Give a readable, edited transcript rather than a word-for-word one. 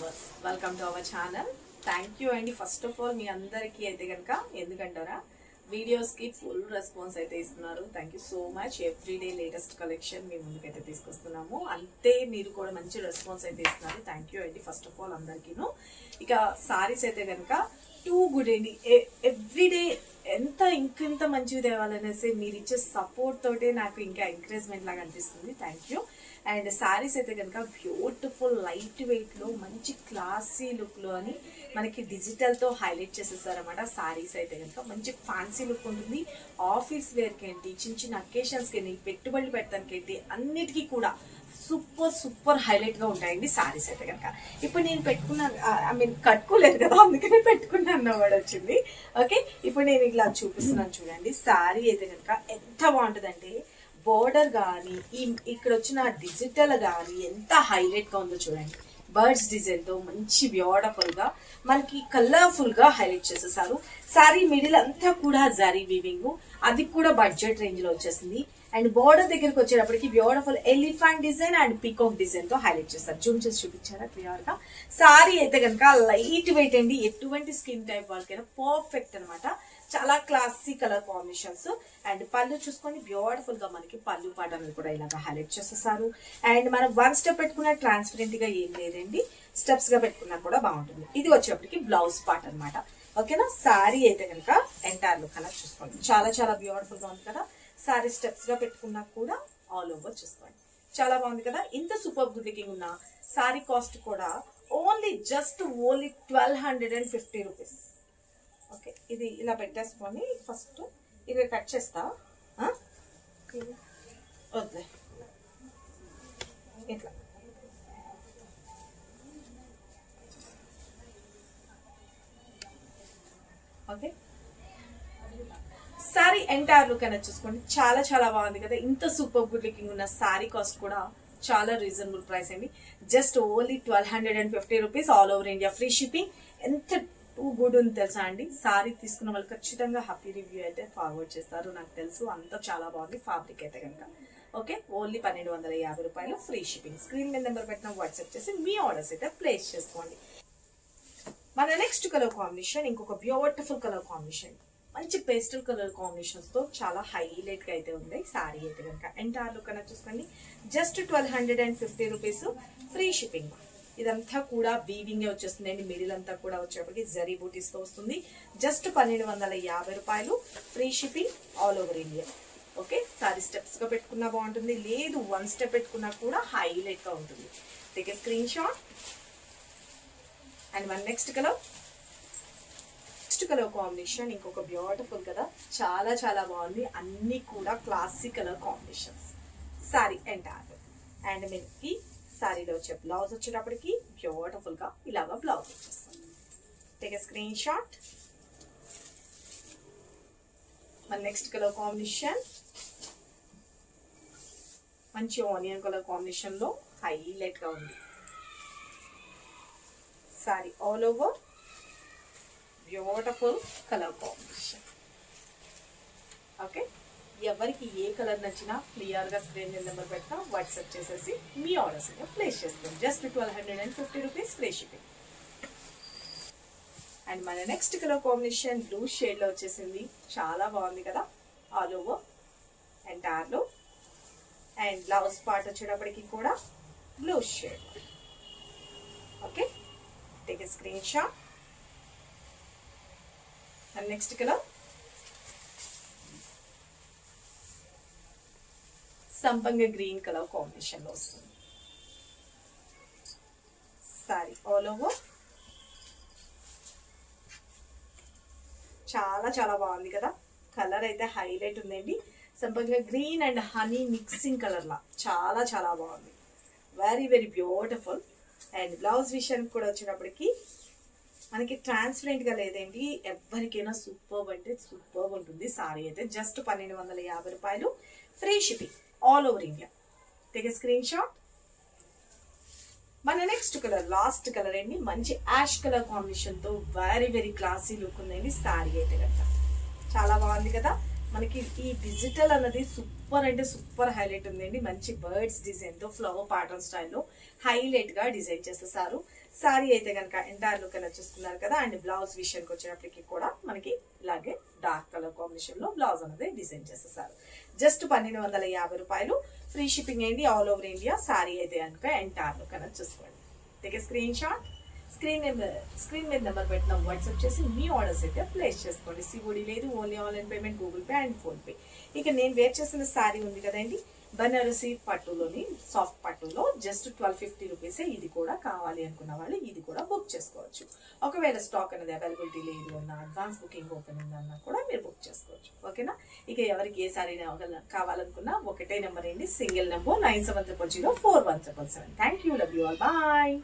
Viewers welcome to our channel. Thank you అండి first of all మీ అందరికీ అయితే కనుక, ఎందుకంటారా వీడియోస్ కి ఫుల్ రెస్పాన్స్ అయితే ఇస్తున్నారు. Thank you so much. Everyday latest collection మీ ముందుకైతే తీసుకొస్తున్నాము, అంతే మీరు కూడా మంచి రెస్పాన్స్ అయితే ఇస్తున్నారు. థ్యాంక్ యూ అండి ఫస్ట్ ఆఫ్ ఆల్ అందరికీను. ఇక సారీస్ అయితే కనుక టూ గుడ్ అండి. ఎవ్రీడే ఎంత ఇంకెంత మంచివి తేవాలనేసి మీరు ఇచ్చే సపోర్ట్ తోటే నాకు ఇంకా ఎంకరేజ్మెంట్ లాగా అనిపిస్తుంది. Thank you. అండ్ శారీస్ అయితే కనుక బ్యూటిఫుల్ లైట్ వెయిట్ లో మంచి క్లాసీ లుక్ లో అని మనకి డిజిటల్ తో హైలైట్ చేసేస్తారన్నమాట. శారీస్ అయితే కనుక మంచి ఫ్యాన్సీ లుక్ ఉంటుంది. ఆఫీస్ వేర్ కి ఏంటి, చిన్న చిన్న అకేషన్స్ కి ఏంటి, పెట్టుబడులు పెట్టడానికి ఏంటి, అన్నిటికీ కూడా సూపర్ సూపర్ హైలైట్ గా ఉంటాయండి శారీస్ అయితే కనుక. ఇప్పుడు నేను పెట్టుకున్నాను, ఐ మీన్ కట్టుకోలేదు కదా, అందుకనే పెట్టుకున్నాను వర్డ్ వచ్చింది. ఓకే, ఇప్పుడు నేను ఇలా చూపిస్తున్నాను చూడండి. శారీ అయితే కనుక ఎంత బాగుంటుందంటే బోర్డర్ కానీ ఇక్కడ వచ్చిన డిజిటల్ కానీ ఎంత హైలైట్ గా ఉందో చూడండి. బర్డ్స్ డిజైన్ తో మంచి బ్యూటిఫుల్ గా మనకి కలర్ఫుల్ గా హైలైట్ చేసేసారు. శారీ మిడిల్ అంతా కూడా జరీ వీవింగ్, అది కూడా బడ్జెట్ రేంజ్ లో వచ్చేసింది. అండ్ బోర్డర్ దగ్గరికి వచ్చేటప్పటికి beautiful elephant design and peacock design తో హైలైట్ చేస్తారు. జూమ్ చేసి చూపించారా క్లియర్ గా. శారీ అయితే కనుక లైట్ వెయిట్ అండి, ఎటువంటి స్కిన్ టైప్ వాళ్ళకైనా పర్ఫెక్ట్ అనమాట. చాలా క్లాసీ కలర్ కాంబినేషన్స్. అండ్ పళ్ళు చూసుకొని బ్యూటిఫుల్ గా మనకి పళ్ళు పాట అనేది కూడా ఇలాగా హైలైట్ చేసేసారు. అండ్ మనం వన్ స్టెప్ పెట్టుకున్న ట్రాన్స్పరెంట్ గా ఏం లేదండి, స్టెప్స్ గా పెట్టుకున్నా కూడా బాగుంటుంది. ఇది వచ్చేప్పటికి బ్లౌజ్ పార్ట్ అనమాట. ఓకేనా. శారీ అయితే కనుక ఎంటైర్ లుక్ అలా చూసుకోండి, చాలా చాలా బ్యూటిఫుల్ గా ఉంది కదా. శారీ స్టెప్స్ గా పెట్టుకున్నా కూడా ఆల్ ఓవర్ చూసుకోండి, చాలా బాగుంది కదా. ఇంత సూపర్ గుడ్ లుకింగ్ ఉన్న శారీ కాస్ట్ కూడా ఓన్లీ 1250 రూపీస్. ఓకే, ఇది ఇలా పెట్టేసుకొని ఫస్ట్ ఇది కట్ చేస్తా, వద్దులే ఇట్లా. ఓకే, శారీ ఎంటైర్ లుక్ అనేది చూసుకోండి, చాలా చాలా బాగుంది కదా. ఇంత సూపర్ గుడ్ లుకింగ్ ఉన్న శారీ కాస్ట్ కూడా చాలా రీజనబుల్ ప్రైస్ అండి. Just only 1250 rupees, all over India free shipping. ఎంత టూ గుడ్ ఉంది తెలుసా అండి. సారీ తీసుకున్న వాళ్ళు ఖచ్చితంగా హ్యాపీ రివ్యూ అయితే ఫార్వర్డ్ చేస్తారు, నాకు తెలుసు. అంతా చాలా బాగుంది ఫ్యాబ్రిక్ అయితే కనుక. ఓకే, ఓన్లీ 1250 రూపాయలు ఫ్రీ షిప్పింగ్. స్క్రీన్ మీద నెంబర్ పెట్టిన వాట్సాప్ చేసి మీ ఆర్డర్స్ అయితే ప్లేస్ చేసుకోండి. మన నెక్స్ట్ కలర్ కాంబినేషన్ ఇంకొక బ్యూటిఫుల్ కలర్ కాంబినేషన్, మంచి పేస్టల్ కలర్ కాంబినేషన్స్ తో చాలా హైలైట్ గా అయితే ఉంది సారీ అయితే కనుక. ఎంటైర్ లుక్ అనేది చూసుకోండి, జస్ట్ 1250 రూపీస్ ఫ్రీ షిప్పింగ్. ఇదంతా కూడా వీవింగ్ వచ్చేస్తుంది అండి. మిడిల్ అంతా కూడా వచ్చేప్పటికి జరీ బూటీస్ తో వస్తుంది. జస్ట్ 1250 రూపాయలు free shipping, all over India. Okay, sorry steps గా పెట్టుకున్నా బాగుంటుంది, లేదు వన్ స్టెప్ పెట్టుకున్నా కూడా హైలైట్ గా ఉంటుంది. Take a screen shot. And మన నెక్స్ట్ కలర్ కాంబినేషన్ ఇంకొక బ్యూటిఫుల్ కదా, చాలా చాలా బాగుంది. అన్ని కూడా classic colour combinations sorry entire. And మనకి సారీలో వచ్చే బ్లౌజ్ వచ్చేటప్పటికి బ్యూటిఫుల్ గా ఇలాగా బ్లౌజ్ వచ్చేస్తుంది. Take a screenshot. మన నెక్స్ట్ కలర్ కాంబినేషన్ మంచి ఆనియన్ కలర్ కాంబినేషన్ లో హైలైట్ గా ఉంది. Sari all over beautiful colour combination. Okay, ఎవరికి ఏ కలర్ నచ్చినా క్లియర్ గా స్క్రీన్ నెంబర్ పెట్టా వాట్సాప్ చేసేసి మీ ఆర్డర్స్ అయితే ప్లేస్ చేస్తాం. Just 1250 rupees free shipping. And మన next colour combination blue shade లో వచ్చేసింది, చాలా బాగుంది కదా. ఆల్ ఓవర్ ఎంటైర్ లో. అండ్ బ్లౌజ్ పార్ట్ వచ్చేటప్పటికి కూడా blue shade. Okay, take a screenshot. And next colour సంపంగ గ్రీన్ కలర్ కాంబినేషన్ లో వస్తుంది. సారీ ఆల్ ఓవర్ చాలా చాలా బాగుంది కదా. కలర్ అయితే హైలైట్ ఉందండి. సంపంగ green and honey mixing colour లా చాలా చాలా బాగుంది, very very beautiful. And blouse విషయానికి కూడా వచ్చినప్పటికీ మనకి ట్రాన్స్పరెంట్ గా లేదండి, ఎవరికైనా సూపర్ అంటే సూపర్ ఉంటుంది. సారీ అయితే జస్ట్ 1250 రూపాయలు free shipping, all over India. Take a screenshot. మన నెక్స్ట్ కలర్ లాస్ట్ కలర్ అండి, మంచి యాష్ కలర్ కాంబినేషన్ తో వెరీ వెరీ క్లాసీ లుక్ ఉందండి సారీ అయితే కనుక. చాలా బాగుంది కదా. మనకి ఈ డిజిటల్ అన్నది సూపర్ అంటే సూపర్ హైలైట్ ఉందండి. మంచి బర్డ్స్ డిజైన్ తో ఫ్లవర్ ప్యాటర్న్ స్టైల్లో హైలైట్ గా డిజైన్ చేసేసారు. సారీ అయితే కనుక ఎంటైర్ లుక్ అలా చూసుకున్నారు కదా. అండ్ బ్లౌజ్ విషయానికి వచ్చినప్పటికీ కూడా మనకి ఇలాగే డార్క్ కలర్ కాంబినేషన్ లో బ్లౌజ్ అనేది డిజైన్ చేసేసారు. జస్ట్ 1250 రూపాయలు. ఫ్రీ షిప్పింగ్ అయింది ఆల్ ఓవర్ ఇండియా. సారీ అయితే కనుక ఎంటైర్ లుక్ అనేది చూసుకోండి. Take a screen shot. Screen మీద నెంబర్ పెట్టిన వాట్సాప్ చేసి మీ ఆర్డర్స్ అయితే ప్లేస్ చేసుకోండి. సిఓడి లేదు, only online payment, Google pay and phone pay. ఇక నేను వేర్ చేసిన శారీ ఉంది కదండి, బనారసి పట్టులోని సాఫ్ట్ పట్టులో జస్ట్ 1250 రూపీసే. ఇది కూడా కావాలి అనుకున్న వాళ్ళు ఇది కూడా బుక్ చేసుకోవచ్చు. ఒకవేళ స్టాక్ అనేది అవైలబిలిటీ లేదు అన్న, అడ్వాన్స్ బుకింగ్ ఓపెన్ ఉందన్నా కూడా మీరు బుక్ చేసుకోవచ్చు. ఓకేనా. ఇక ఎవరికి ఏ శారీ కావాలనుకున్నా ఒకటే నెంబర్ అండి, single number 97004177. Thank you, love you all, bye.